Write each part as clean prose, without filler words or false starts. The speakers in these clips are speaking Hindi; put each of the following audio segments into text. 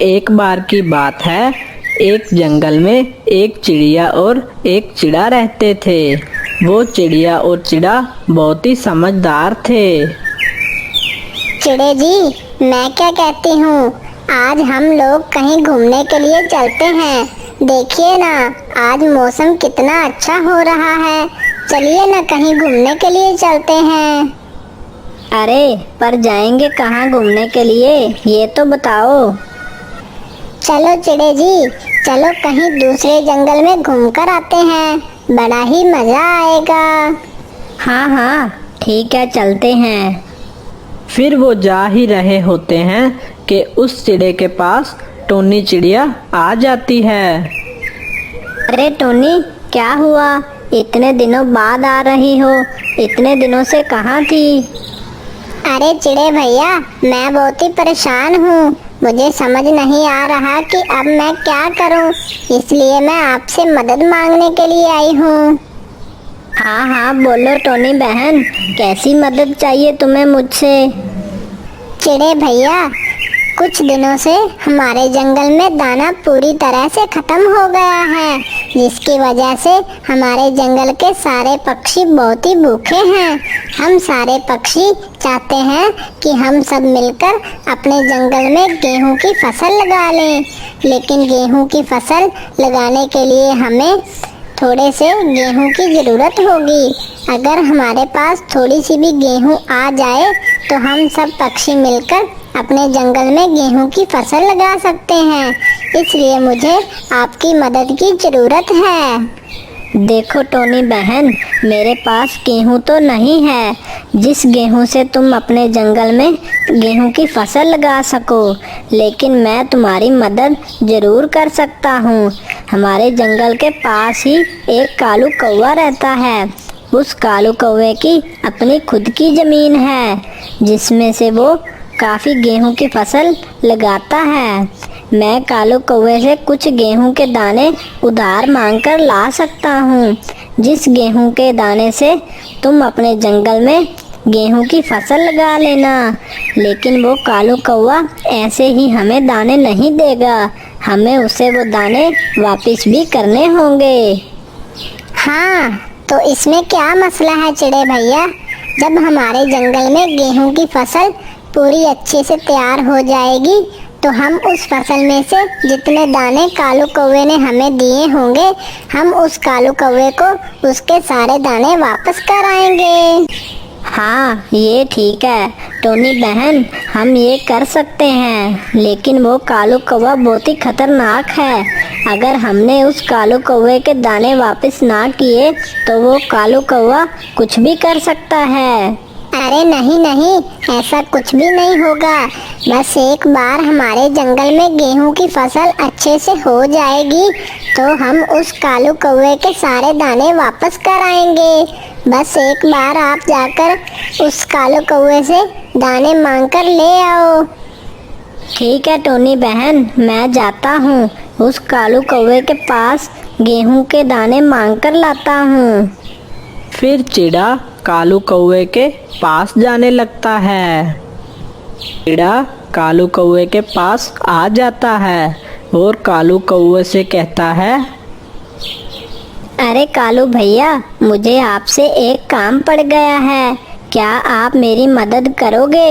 एक बार की बात है, एक जंगल में एक चिड़िया और एक चिड़ा रहते थे। वो चिड़िया और चिड़ा बहुत ही समझदार थे। चिड़े जी, मैं क्या कहती हूँ, आज हम लोग कहीं घूमने के लिए चलते हैं। देखिए ना, आज मौसम कितना अच्छा हो रहा है। चलिए ना, कहीं घूमने के लिए चलते हैं। अरे पर जाएंगे कहाँ घूमने के लिए, ये तो बताओ। चलो चिड़े जी, चलो कहीं दूसरे जंगल में घूमकर आते हैं, बड़ा ही मजा आएगा। हाँ हाँ ठीक है, चलते हैं। फिर वो जा ही रहे होते हैं कि उस चिड़े के पास टोनी चिड़िया आ जाती है। अरे टोनी, क्या हुआ? इतने दिनों बाद आ रही हो, इतने दिनों से कहाँ थी? अरे चिड़े भैया, मैं बहुत ही परेशान हूँ। मुझे समझ नहीं आ रहा कि अब मैं क्या करूँ, इसलिए मैं आपसे मदद मांगने के लिए आई हूँ। हाँ हाँ बोलो टोनी बहन, कैसी मदद चाहिए तुम्हें मुझसे? चिड़े भैया, कुछ दिनों से हमारे जंगल में दाना पूरी तरह से खत्म हो गया है, जिसकी वजह से हमारे जंगल के सारे पक्षी बहुत ही भूखे हैं। हम सारे पक्षी चाहते हैं कि हम सब मिलकर अपने जंगल में गेहूं की फसल लगा लें, लेकिन गेहूं की फसल लगाने के लिए हमें थोड़े से गेहूं की ज़रूरत होगी। अगर हमारे पास थोड़ी सी भी गेहूं आ जाए तो हम सब पक्षी मिलकर अपने जंगल में गेहूं की फसल लगा सकते हैं। इसलिए मुझे आपकी मदद की ज़रूरत है। देखो टोनी बहन, मेरे पास गेहूं तो नहीं है जिस गेहूं से तुम अपने जंगल में गेहूं की फसल लगा सको, लेकिन मैं तुम्हारी मदद ज़रूर कर सकता हूँ। हमारे जंगल के पास ही एक कालू कौवा रहता है। उस कालू कौवे की अपनी खुद की ज़मीन है, जिसमें से वो काफ़ी गेहूं की फसल लगाता है। मैं कालू कौवे से कुछ गेहूं के दाने उधार मांगकर ला सकता हूँ, जिस गेहूं के दाने से तुम अपने जंगल में गेहूं की फसल लगा लेना। लेकिन वो कालू कौवा ऐसे ही हमें दाने नहीं देगा, हमें उसे वो दाने वापस भी करने होंगे। हाँ, तो इसमें क्या मसला है चिड़े भैया? जब हमारे जंगल में गेहूं की फसल पूरी अच्छे से तैयार हो जाएगी तो हम उस फसल में से जितने दाने कालू कौवे ने हमें दिए होंगे, हम उस कालू कौवे को उसके सारे दाने वापस कर आएंगे। हाँ ये ठीक है टोनी बहन, हम ये कर सकते हैं, लेकिन वो कालू कौवा बहुत ही खतरनाक है। अगर हमने उस कालू कौवे के दाने वापस ना किए तो वो कालू कौवा कुछ भी कर सकता है। अरे नहीं नहीं, ऐसा कुछ भी नहीं होगा। बस एक बार हमारे जंगल में गेहूं की फसल अच्छे से हो जाएगी तो हम उस कालू कौवे के सारे दाने वापस कर आएंगे। बस एक बार आप जाकर उस कालू कौवे से दाने मांगकर ले आओ। ठीक है टोनी बहन, मैं जाता हूँ, उस कालू कौवे के पास गेहूं के दाने मांगकर लाता हूँ। फिर चिड़ा कालू कौवे के पास जाने लगता है। चिड़ा कालू कौवे के पास आ जाता है और कालू कौवे से कहता है, अरे कालू भैया, मुझे आपसे एक काम पड़ गया है, क्या आप मेरी मदद करोगे?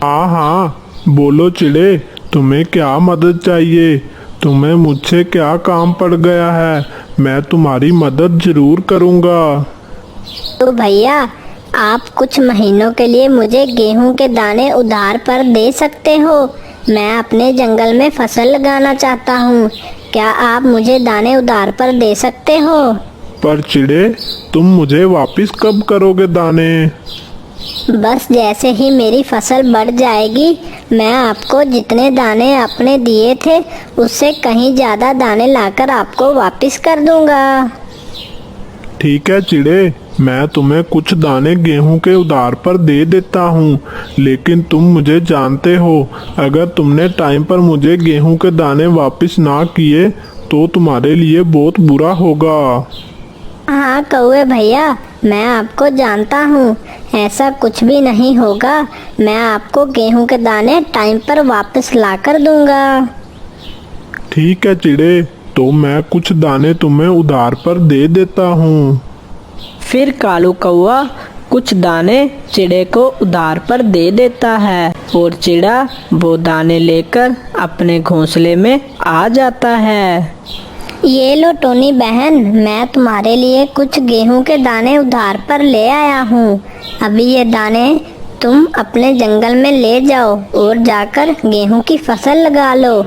हाँ हाँ बोलो चिड़े, तुम्हें क्या मदद चाहिए? तुम्हें मुझसे क्या काम पड़ गया है? मैं तुम्हारी मदद जरूर करूँगा। तो भैया, आप कुछ महीनों के लिए मुझे गेहूं के दाने उधार पर दे सकते हो। मैं अपने जंगल में फसल लगाना चाहता हूँ, क्या आप मुझे दाने उधार पर दे सकते हो? पर चिड़े, तुम मुझे वापस कब करोगे दाने? बस जैसे ही मेरी फसल बढ़ जाएगी, मैं आपको जितने दाने आपने दिए थे उससे कहीं ज़्यादा दाने लाकर आपको वापस कर दूंगा। ठीक है चिड़े, मैं तुम्हें कुछ दाने गेहूं के उधार पर दे देता हूँ, लेकिन तुम मुझे जानते हो, अगर तुमने टाइम पर मुझे गेहूं के दाने वापस ना किए तो तुम्हारे लिए बहुत बुरा होगा। हाँ कौवे भैया, मैं आपको जानता हूँ, ऐसा कुछ भी नहीं होगा। मैं आपको गेहूं के दाने टाइम पर वापस ला कर दूंगा। ठीक है चिड़े, तो मैं कुछ दाने तुम्हें उधार पर दे देता हूँ। फिर कालू कौवा कुछ दाने चिड़े को उधार पर दे देता है और चिड़ा वो दाने लेकर अपने घोंसले में आ जाता है। ये लो टोनी बहन, मैं तुम्हारे लिए कुछ गेहूं के दाने उधार पर ले आया हूँ। अभी ये दाने तुम अपने जंगल में ले जाओ और जाकर गेहूं की फसल लगा लो।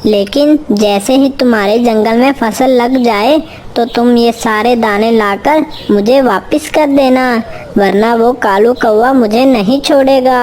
लेकिन जैसे ही तुम्हारे जंगल में फसल लग जाए तो तुम ये सारे दाने लाकर मुझे वापस कर देना, वरना वो कालू कौवा मुझे नहीं छोड़ेगा।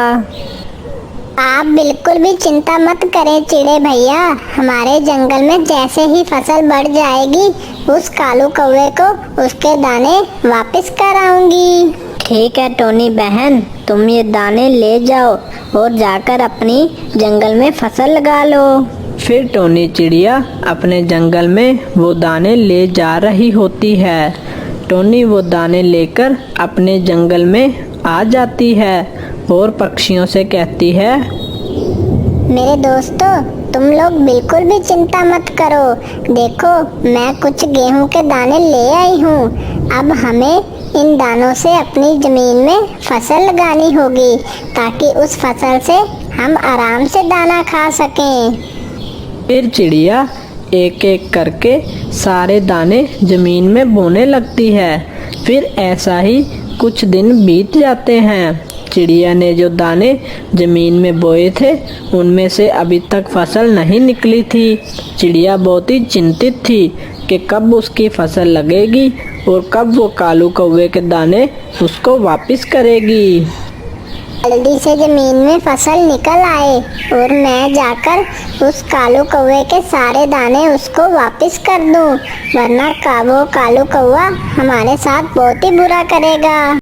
आप बिल्कुल भी चिंता मत करें चिड़े भैया, हमारे जंगल में जैसे ही फसल बढ़ जाएगी उस कालू कौवे को उसके दाने वापस कर आऊंगी। ठीक है टोनी बहन, तुम ये दाने ले जाओ और जाकर अपनी जंगल में फसल लगा लो। फिर टोनी चिड़िया अपने जंगल में वो दाने ले जा रही होती है। टोनी वो दाने लेकर अपने जंगल में आ जाती है और पक्षियों से कहती है, मेरे दोस्तों, तुम लोग बिल्कुल भी चिंता मत करो। देखो, मैं कुछ गेहूं के दाने ले आई हूँ। अब हमें इन दानों से अपनी जमीन में फसल लगानी होगी ताकि उस फसल से हम आराम से दाना खा सकें। फिर चिड़िया एक एक करके सारे दाने जमीन में बोने लगती है। फिर ऐसा ही कुछ दिन बीत जाते हैं। चिड़िया ने जो दाने जमीन में बोए थे उनमें से अभी तक फसल नहीं निकली थी। चिड़िया बहुत ही चिंतित थी कि कब उसकी फसल लगेगी और कब वो कालू कौवे के दाने उसको वापस करेगी। जल्दी से जमीन में फसल निकल आए और मैं जाकर उस कालू कौवे के सारे दाने उसको वापस कर दूं, वरना वो कालू कौवा हमारे साथ बहुत ही बुरा करेगा।